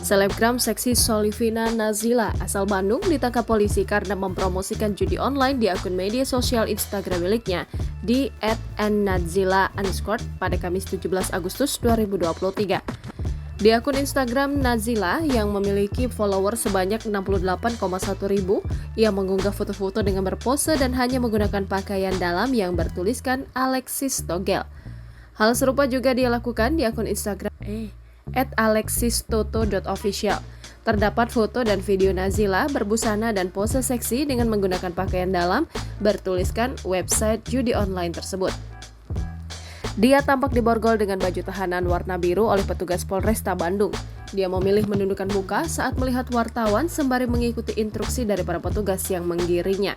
Selebgram seksi Solivina Nazila asal Bandung ditangkap polisi karena mempromosikan judi online di akun media sosial Instagram miliknya di @nnazila_ pada Kamis 17 Agustus 2023. Di akun Instagram Nazila yang memiliki follower sebanyak 68,1 ribu, ia mengunggah foto-foto dengan berpose dan hanya menggunakan pakaian dalam yang bertuliskan Alexis Togel. Hal serupa juga dia lakukan di akun Instagram @alexistoto.official. Terdapat foto dan video Nazila berbusana dan pose seksi dengan menggunakan pakaian dalam bertuliskan website judi online tersebut. Dia tampak diborgol dengan baju tahanan warna biru oleh petugas Polresta Bandung. Dia memilih menundukkan muka saat melihat wartawan sembari mengikuti instruksi dari para petugas yang menggiringnya.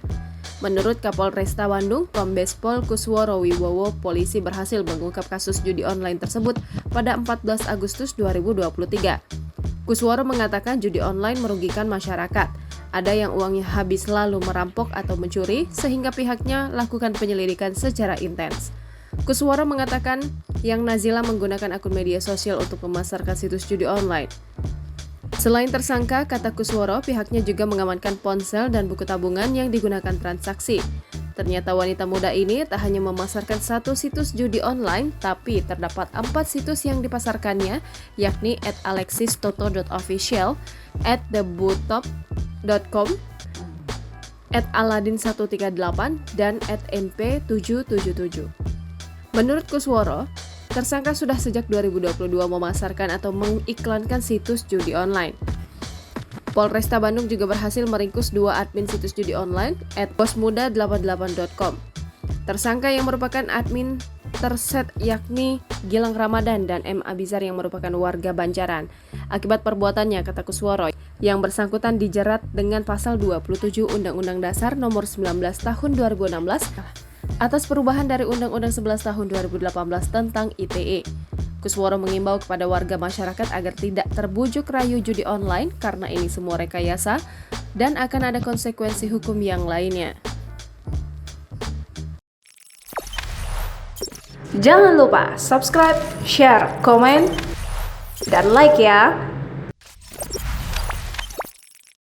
Menurut Kapolresta Bandung, Kombes Pol Kusworo Wibowo, polisi berhasil mengungkap kasus judi online tersebut pada 14 Agustus 2023. Kusworo mengatakan judi online merugikan masyarakat. Ada yang uangnya habis lalu merampok atau mencuri, sehingga pihaknya lakukan penyelidikan secara intens. Kusworo mengatakan yang Nazila menggunakan akun media sosial untuk memasarkan situs judi online. Selain tersangka, kata Kusworo, pihaknya juga mengamankan ponsel dan buku tabungan yang digunakan transaksi. Ternyata wanita muda ini tak hanya memasarkan satu situs judi online, tapi terdapat 4 situs yang dipasarkannya, yakni @alexistoto.official, @thebootop.com, @aladin138, dan @np777. Menurut Kusworo, tersangka sudah sejak 2022 memasarkan atau mengiklankan situs judi online. Polresta Bandung juga berhasil meringkus 2 admin situs judi online @bosmuda88.com. Tersangka yang merupakan admin terset yakni Gilang Ramadan dan M. Abizar yang merupakan warga Banjaran. Akibat perbuatannya, kata Kusworo, yang bersangkutan dijerat dengan pasal 27 Undang-Undang Dasar Nomor 19 Tahun 2016 atas perubahan dari Undang-Undang 11 Tahun 2018 tentang ITE. Kusworo mengimbau kepada warga masyarakat agar tidak terbujuk rayu judi online karena ini semua rekayasa dan akan ada konsekuensi hukum yang lainnya. Jangan lupa subscribe, share, komen, dan like ya!